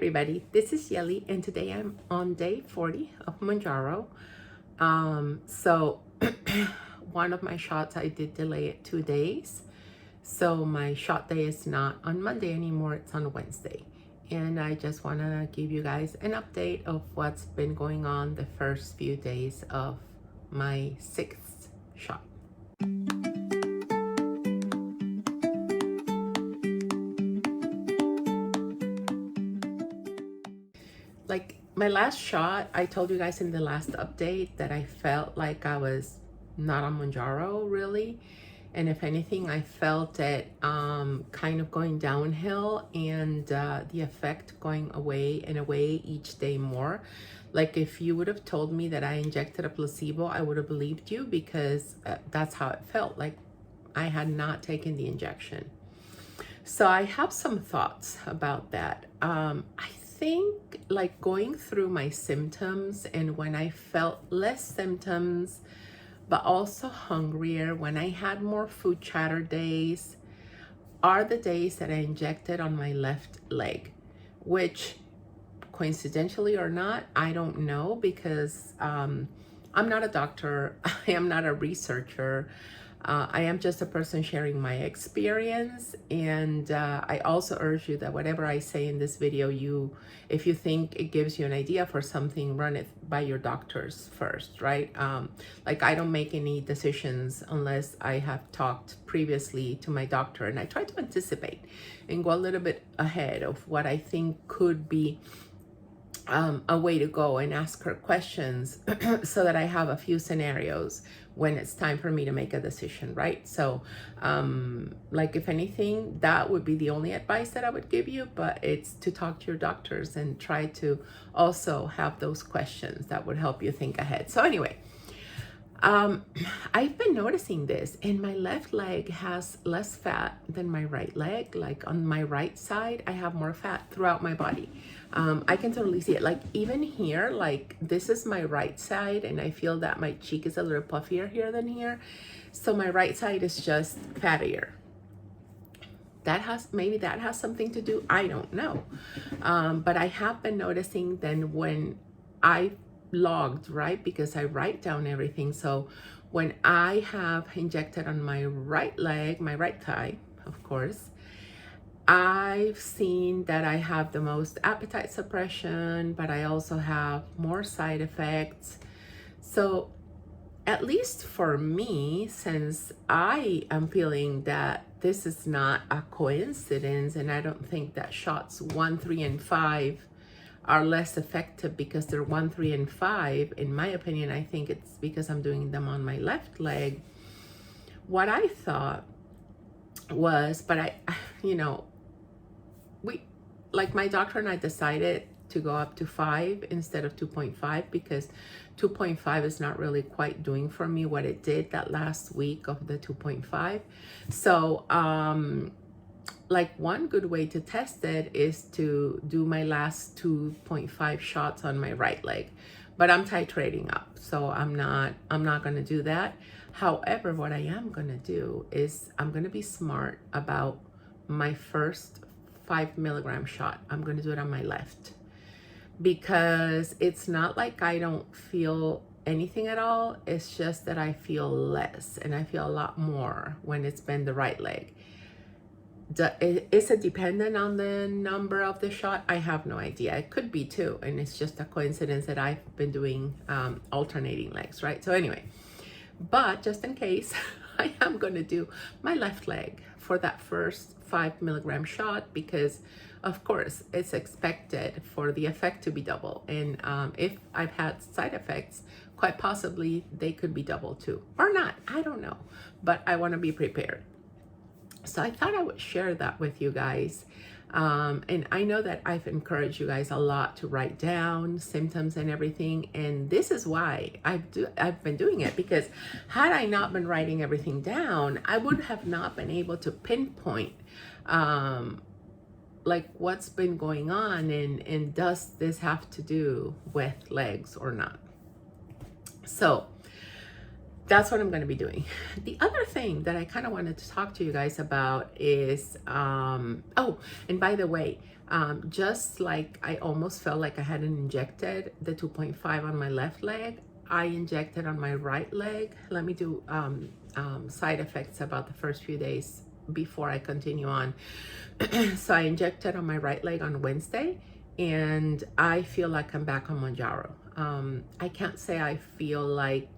everybody, this is Yeli, and today I'm on day 40 of Mounjaro. So one of my shots I did delay it 2 days, so my shot day is not on Monday anymore, it's on Wednesday. And I just want to give you guys an update of what's been going on the first few days of my 6th shot. Like my last shot, I told you guys in the last update that I felt like I was not on Mounjaro really. And if anything, I felt it kind of going downhill and the effect going away and away each day more. Like if you would have told me that I injected a placebo, I would have believed you because that's how it felt. Like I had not taken the injection. So I have some thoughts about that. I think like going through my symptoms, and when I felt less symptoms but also hungrier, when I had more food chatter days, are the days that I injected on my left leg, which coincidentally or not, I don't know, because I'm not a doctor, I am not a researcher. I am just a person sharing my experience, and I also urge you that whatever I say in this video, if you think it gives you an idea for something, run it by your doctors first, right? Like I don't make any decisions unless I have talked previously to my doctor, and I try to anticipate and go a little bit ahead of what I think could be a way to go, and ask her questions so that I have a few scenarios when it's time for me to make a decision, right? So like if anything, that would be the only advice that I would give you, but it's to talk to your doctors and try to also have those questions that would help you think ahead. So anyway, I've been noticing this, and my left leg has less fat than my right leg. Like on my right side, I have more fat throughout my body. I can totally see it. Like even here, like this is my right side, and I feel that my cheek is a little puffier here than here. So my right side is just fattier. Maybe that has something to do, I don't know. But I have been noticing then when I logged, right, because I write down everything. So when I have injected on my right leg, my right thigh, of course, I've seen that I have the most appetite suppression, but I also have more side effects. So at least for me, since I am feeling that this is not a coincidence, and I don't think that shots 1, 3, and 5 are less effective because they're 1, 3, and 5. In my opinion, I think it's because I'm doing them on my left leg. What I thought was, but like my doctor and I decided to go up to 5 instead of 2.5 because 2.5 is not really quite doing for me what it did that last week of the 2.5. So like one good way to test it is to do my last 2.5 shots on my right leg, but I'm titrating up, so I'm not going to do that. However, what I am going to do is I'm going to be smart about my first 5 milligram shot. I'm going to do it on my left because it's not like I don't feel anything at all. It's just that I feel less, and I feel a lot more when it's been the right leg. Is it dependent on the number of the shot? I have no idea. It could be too, and it's just a coincidence that I've been doing alternating legs, right? So anyway, but just in case, I am going to do my left leg for that first 5 milligram shot because of course it's expected for the effect to be double, and if I've had side effects, quite possibly they could be double too, or not, I don't know, but I want to be prepared. So I thought I would share that with you guys. And I know that I've encouraged you guys a lot to write down symptoms and everything. And this is why I've been doing it, because had I not been writing everything down, I would have not been able to pinpoint like what's been going on, and does this have to do with legs or not. So that's what I'm going to be doing. The other thing that I kind of wanted to talk to you guys about is, oh, and by the way, just like I almost felt like I hadn't injected the 2.5 on my left leg, I injected on my right leg. Let me do side effects about the first few days before I continue on. So I injected on my right leg on Wednesday, and I feel like I'm back on Mounjaro. I can't say I feel like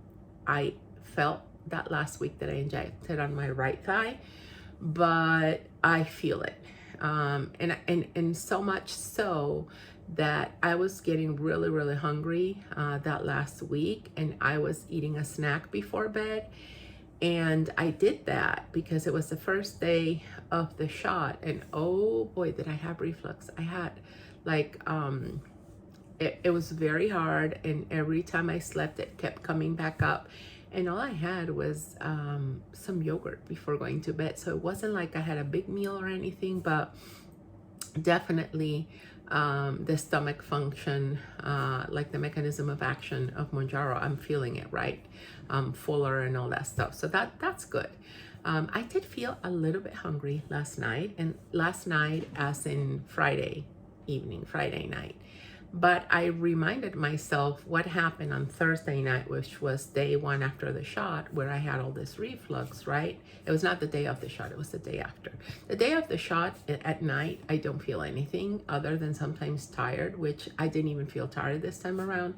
I felt that last week that I injected on my right thigh, but I feel it. And so much so that I was getting really, really hungry that last week, and I was eating a snack before bed. And I did that because it was the first day of the shot, and oh boy, did I have reflux. I had like, it was very hard, and every time I slept, it kept coming back up. And all I had was some yogurt before going to bed. So it wasn't like I had a big meal or anything, but definitely the stomach function, like the mechanism of action of Mounjaro, I'm feeling it, right? Fuller and all that stuff. So that's good. I did feel a little bit hungry last night, and last night as in Friday evening, Friday night. But I reminded myself what happened on Thursday night, which was day one after the shot, where I had all this reflux, right? It was not the day of the shot, it was the day after. The day of the shot at night, I don't feel anything other than sometimes tired, which I didn't even feel tired this time around.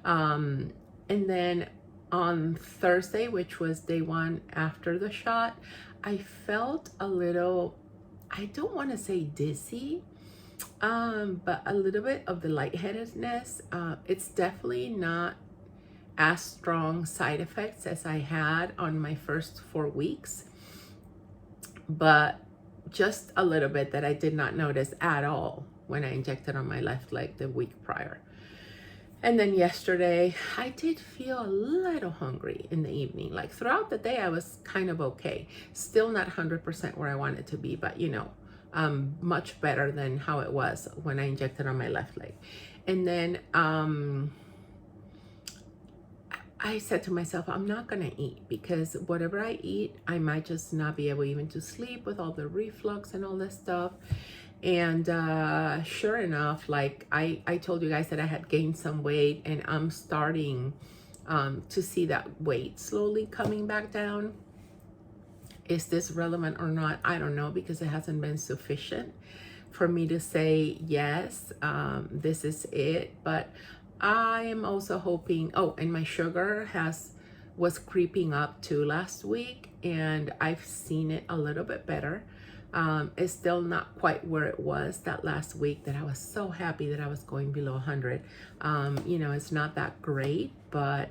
And then on Thursday, which was day one after the shot, I felt a little, I don't want to say dizzy, but a little bit of the lightheadedness. It's definitely not as strong side effects as I had on my first 4 weeks, but just a little bit that I did not notice at all when I injected on my left leg the week prior. And then yesterday, I did feel a little hungry in the evening. Like throughout the day, I was kind of okay. Still not 100% where I wanted to be, but you know, much better than how it was when I injected on my left leg. And then I said to myself, I'm not gonna eat, because whatever I eat, I might just not be able even to sleep with all the reflux and all this stuff. And sure enough, like I told you guys that I had gained some weight, and I'm starting to see that weight slowly coming back down. Is this relevant or not? I don't know, because it hasn't been sufficient for me to say, yes, this is it. But I am also hoping, oh, and my sugar was creeping up too last week, and I've seen it a little bit better. It's still not quite where it was that last week that I was so happy that I was going below 100. You know, it's not that great, but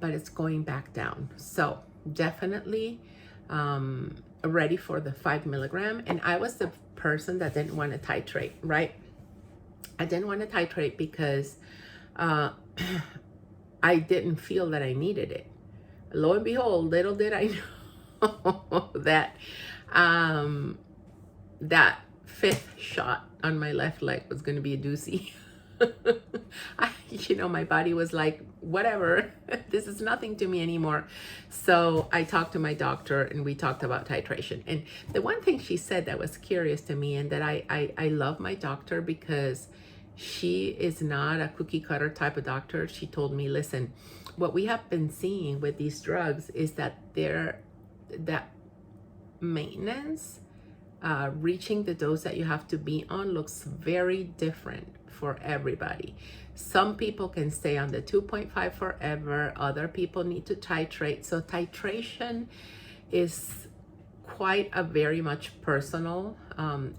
it's going back down. So definitely ready for the 5 milligram. And I was the person that didn't want to titrate, right? I didn't want to titrate because I didn't feel that I needed it. Lo and behold, little did I know that that 5th shot on my left leg was going to be a doozy. You know, my body was like, whatever, this is nothing to me anymore. So I talked to my doctor, and we talked about titration. And the one thing she said that was curious to me, and that I love my doctor, because she is not a cookie cutter type of doctor. She told me, listen, what we have been seeing with these drugs is that that maintenance, reaching the dose that you have to be on, looks very different for everybody. Some people can stay on the 2.5 forever. Other people need to titrate. So titration is quite a very much personal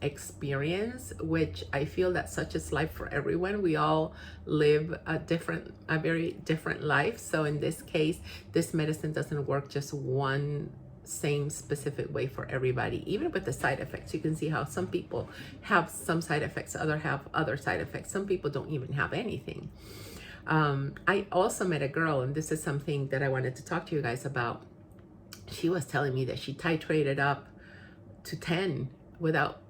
experience, which I feel that such is life for everyone. We all live a very different life. So in this case, this medicine doesn't work just one same specific way for everybody. Even with the side effects, you can see how some people have some side effects, others have other side effects. Some people don't even have anything. I also met a girl, and this is something that I wanted to talk to you guys about. She was telling me that she titrated up to 10 without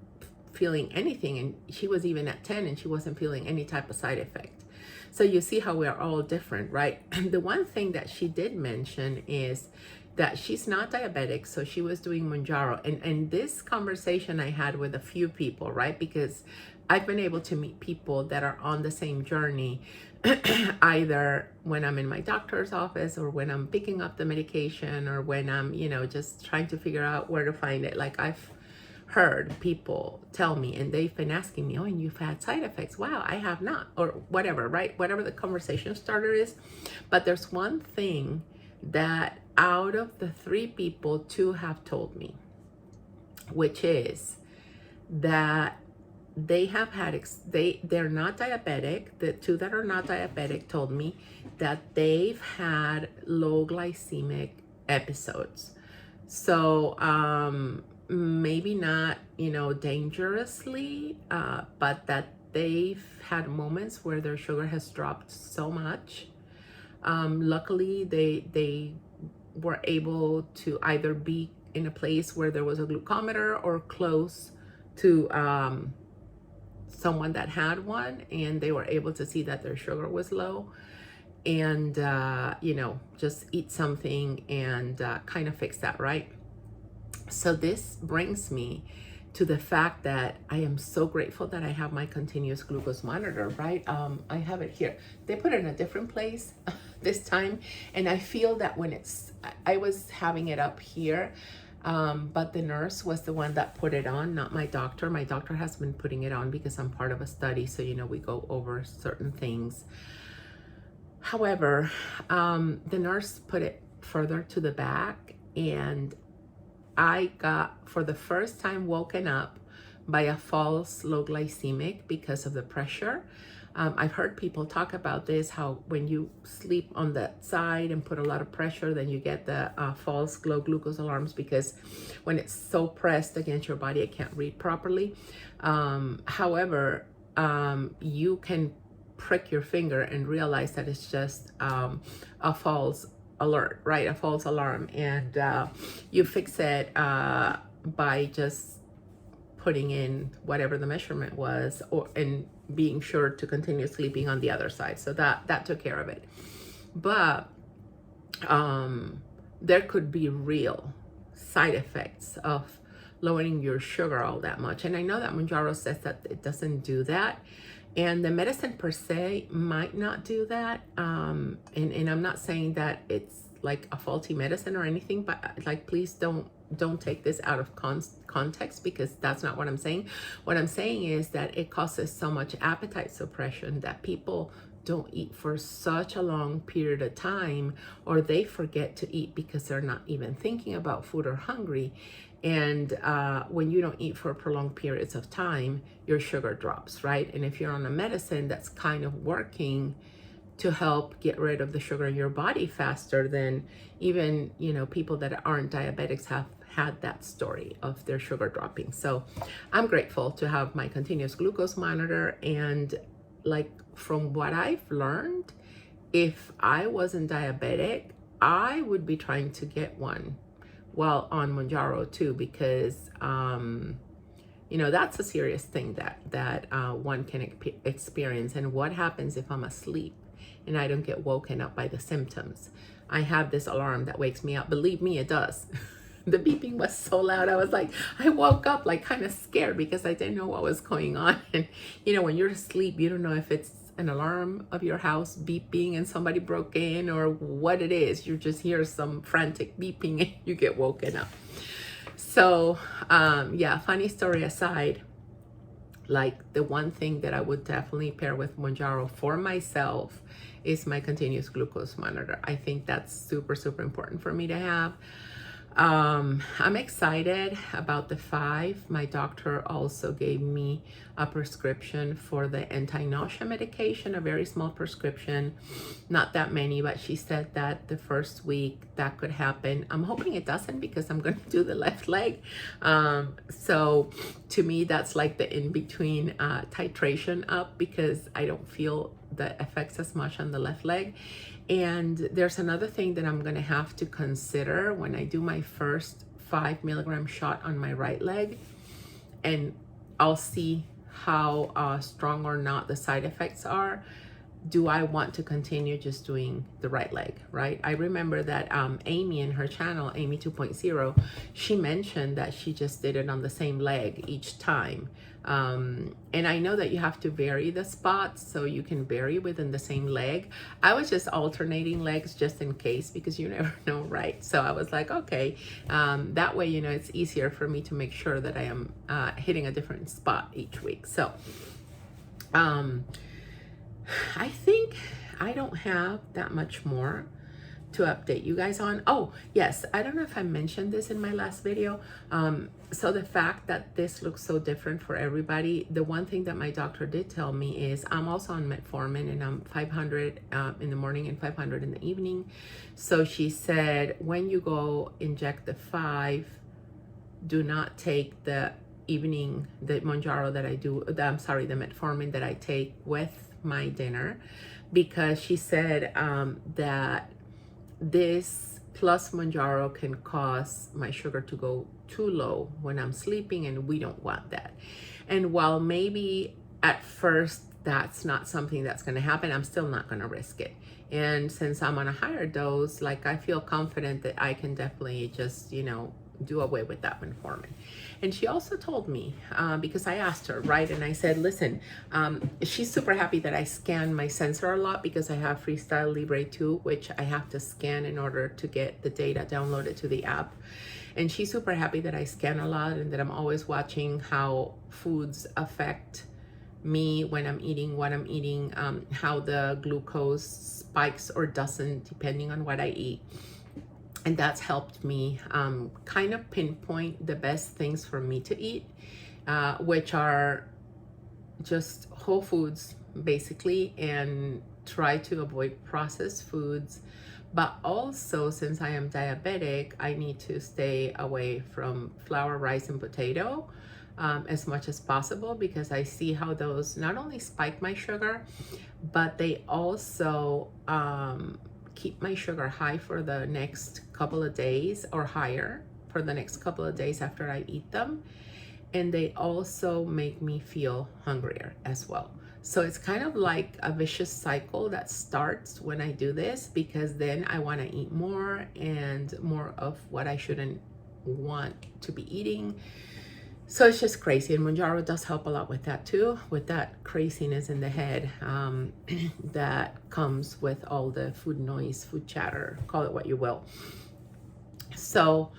feeling anything, and she was even at 10 and she wasn't feeling any type of side effect. So you see how we're all different, right? The one thing that she did mention is that she's not diabetic, so she was doing Mounjaro. And this conversation I had with a few people, right? Because I've been able to meet people that are on the same journey, either when I'm in my doctor's office or when I'm picking up the medication or when I'm, just trying to figure out where to find it. Like I've heard people tell me, and they've been asking me, oh, and you've had side effects. Wow, I have not, or whatever, right? Whatever the conversation starter is. But there's one thing that out of the 3 people, 2 have told me, which is that they have had, they're not diabetic. The 2 that are not diabetic told me that they've had low glycemic episodes. So, maybe not, dangerously, but that they've had moments where their sugar has dropped so much. Luckily, they were able to either be in a place where there was a glucometer or close to someone that had one, and they were able to see that their sugar was low, and just eat something and kind of fix that, right? So this brings me to the fact that I am so grateful that I have my continuous glucose monitor, right? I have it here. They put it in a different place this time, and I feel that when I was having it up here, but the nurse was the one that put it on, not my doctor. My doctor has been putting it on because I'm part of a study, so we go over certain things. However, the nurse put it further to the back, and I got, for the first time, woken up by a false low glycemic because of the pressure. I've heard people talk about this, how when you sleep on that side and put a lot of pressure, then you get the false low glucose alarms, because when it's so pressed against your body, it can't read properly. However, you can prick your finger and realize that it's just a false alert, right? A false alarm. And you fix it by just putting in whatever the measurement was, and being sure to continue sleeping on the other side. So that took care of it. But there could be real side effects of lowering your sugar all that much. And I know that Mounjaro says that it doesn't do that. And the medicine per se might not do that. And I'm not saying that it's like a faulty medicine or anything, but like, please don't take this out of context, because that's not what I'm saying. What I'm saying is that it causes so much appetite suppression that people don't eat for such a long period of time, or they forget to eat because they're not even thinking about food or hungry. And when you don't eat for prolonged periods of time, your sugar drops, right? And if you're on a medicine that's kind of working to help get rid of the sugar in your body faster, then even, people that aren't diabetics have had that story of their sugar dropping. So I'm grateful to have my continuous glucose monitor. And like, from what I've learned, if I wasn't diabetic, I would be trying to get one while on Mounjaro too, because that's a serious thing that one can experience. And what happens if I'm asleep and I don't get woken up by the symptoms? I have this alarm that wakes me up. Believe me, it does. The beeping was so loud. I woke up like kind of scared because I didn't know what was going on. And when you're asleep, you don't know if it's an alarm of your house beeping and somebody broke in, or what it is. You just hear some frantic beeping and you get woken up. So yeah, funny story aside, like, the one thing that I would definitely pair with Mounjaro for myself is my continuous glucose monitor. I think that's super, super important for me to have. I'm excited about the 5. My doctor also gave me a prescription for the anti-nausea medication, a very small prescription, not that many, but she said that the first week that could happen. I'm hoping it doesn't, because I'm going to do the left leg. So to me, that's like the in-between titration up, because I don't feel the effects as much on the left leg. And there's another thing that I'm going to have to consider when I do my first 5 milligram shot on my right leg, and I'll see how strong or not the side effects are. do I want to continue just doing the right leg, right? I remember that Amy in her channel, Amy 2.0, she mentioned that she just did it on the same leg each time. And I know that you have to vary the spots, so you can vary within the same leg. I was just alternating legs just in case, because you never know, right? So I was like, okay, that way, you know, it's easier for me to make sure that I am hitting a different spot each week. So I think I don't have that much more to update you guys on. Oh, yes, I don't know if I mentioned this in my last video. So the fact that this looks so different for everybody, the one thing that my doctor did tell me is I'm also on metformin, and I'm 500 in the morning and 500 in the evening. So she said, when you go inject the 5, do not take the evening, the Mounjaro that I do, I'm sorry, the metformin that I take with my dinner, because she said that this plus Mounjaro can cause my sugar to go too low when I'm sleeping, and we don't want that. And while maybe at first that's not something that's going to happen, I'm still not going to risk it. And since I'm on a higher dose, like, I feel confident that I can definitely just, you know, do away with that metformin. And she also told me, because I asked her, right, and I said, listen, she's super happy that I scan my sensor a lot, because I have Freestyle Libre 2, which I have to scan in order to get the data downloaded to the app. And she's super happy that I scan a lot, and that I'm always watching how foods affect me when I'm eating, what I'm eating, how the glucose spikes or doesn't, depending on what I eat. And that's helped me kind of pinpoint the best things for me to eat, which are just whole foods, basically, and try to avoid processed foods. But also, since I am diabetic, I need to stay away from flour, rice, and potato as much as possible, because I see how those not only spike my sugar, but they also keep my sugar high for the next couple of days, or higher for the next couple of days after I eat them. And they also make me feel hungrier as well. So it's kind of like a vicious cycle that starts when I do this, because then I want to eat more and more of what I shouldn't want to be eating. So it's just crazy. And Mounjaro does help a lot with that too, with that craziness in the head that comes with all the food noise, food chatter, call it what you will. So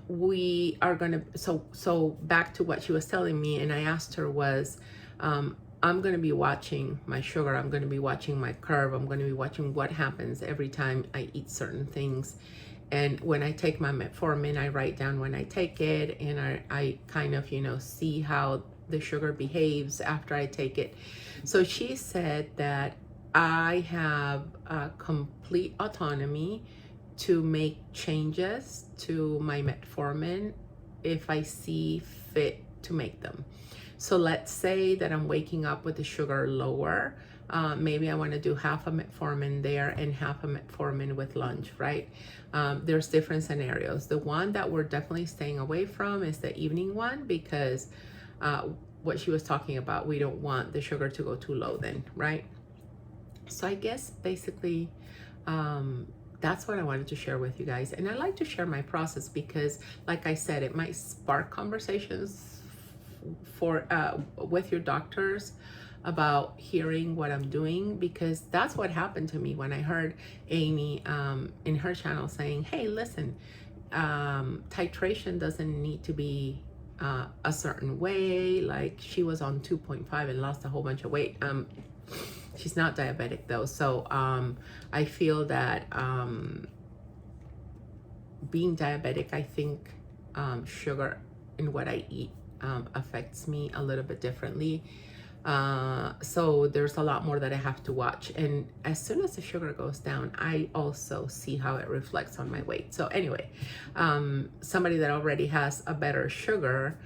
we are gonna, so back to what she was telling me, and I asked her was, I'm going to be watching my sugar, I'm going to be watching my curve, I'm going to be watching what happens every time I eat certain things. And when I take my metformin, I write down when I take it, and I kind of, you know, see how the sugar behaves after I take it. So she said that I have complete autonomy to make changes to my metformin if I see fit to make them. So let's say that I'm waking up with the sugar lower. Maybe I want to do half a metformin there and half a metformin with lunch, right? There's different scenarios. The one that we're definitely staying away from is the evening one, because what she was talking about, we don't want the sugar to go too low then, right? So I guess basically that's what I wanted to share with you guys. And I like to share my process because, like I said, it might spark conversations for with your doctors about hearing what I'm doing, because that's what happened to me when I heard Amy in her channel saying, hey, listen, titration doesn't need to be a certain way. Like, she was on 2.5 and lost a whole bunch of weight. She's not diabetic though, so I feel that being diabetic, I think sugar in what I eat affects me a little bit differently. So there's a lot more that I have to watch. And as soon as the sugar goes down, I also see how it reflects on my weight. So anyway, somebody that already has a better sugar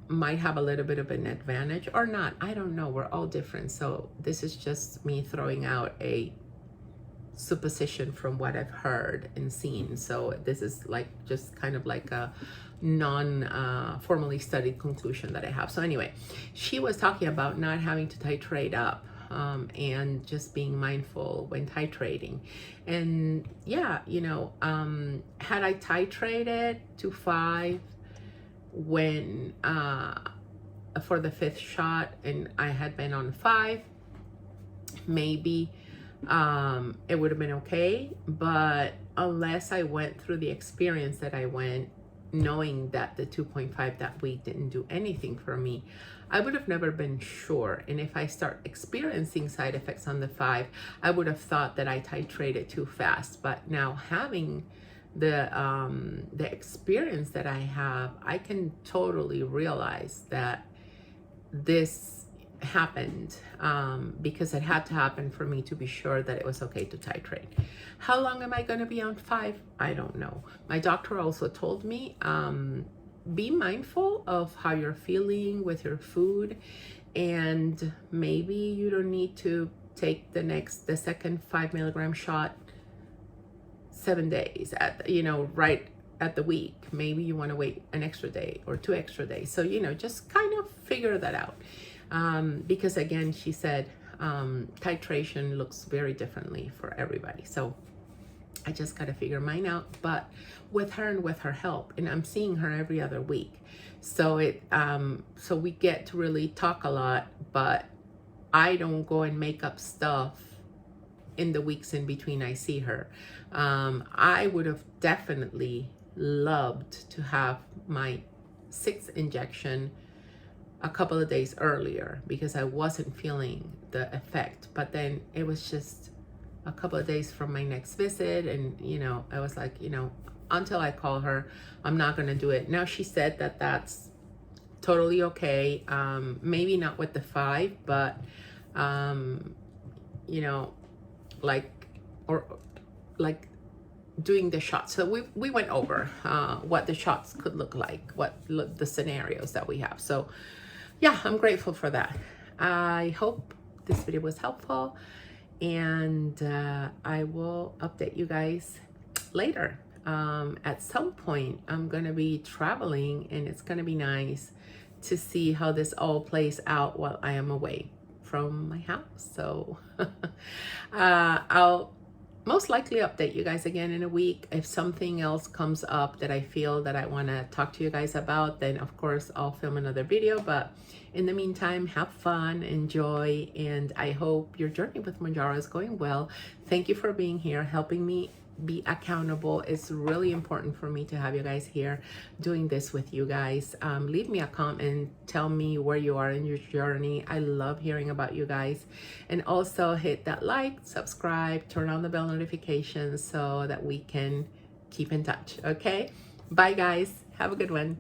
might have a little bit of an advantage or not. I don't know. We're all different. So this is just me throwing out a supposition from what I've heard and seen. So this is like just kind of like a non-formally studied conclusion that I have. So anyway, she was talking about not having to titrate up, and just being mindful when titrating. And yeah, you know, had I titrated to 5 when for the 5th shot and I had been on 5, maybe it would have been okay. But unless I went through the experience that I went, knowing that the 2.5 that week didn't do anything for me, I would have never been sure. And if I start experiencing side effects on the 5, I would have thought that I titrated too fast. But now having the experience that I have, I can totally realize that this happened because it had to happen for me to be sure that it was okay to titrate. How long am I going to be on 5? I don't know. My doctor also told me, be mindful of how you're feeling with your food, and maybe you don't need to take the second 5 milligram shot 7 days at, you know, right at the week. Maybe you want to wait an extra day or 2 extra days. So, you know, just kind of figure that out. Because again, she said, titration looks very differently for everybody. So I just got to figure mine out, but with her and with her help, and I'm seeing her every other week. So so we get to really talk a lot, but I don't go and make up stuff in the weeks in between I see her. I would have definitely loved to have my 6th injection a couple of days earlier because I wasn't feeling the effect. But then it was just a couple of days from my next visit, and you know, I was like, you know, until I call her, I'm not gonna do it. Now she said that that's totally okay. Maybe not with the 5, but you know, like doing the shots. So we went over what the shots could look like, what the scenarios that we have. So yeah, I'm grateful for that. I hope this video was helpful, and I will update you guys later. At some point, I'm gonna be traveling, and it's gonna be nice to see how this all plays out while I am away from my house. So I'll most likely update you guys again in a week. If something else comes up that I feel that I want to talk to you guys about, then of course I'll film another video. But in the meantime, have fun, enjoy, and I hope your journey with Mounjaro is going well. Thank you for being here, helping me be accountable. It's really important for me to have you guys here doing this with you guys. Leave me a comment, tell me where you are in your journey. I love hearing about you guys. And also hit that like, subscribe, turn on the bell notifications so that we can keep in touch. Okay, bye guys, have a good one.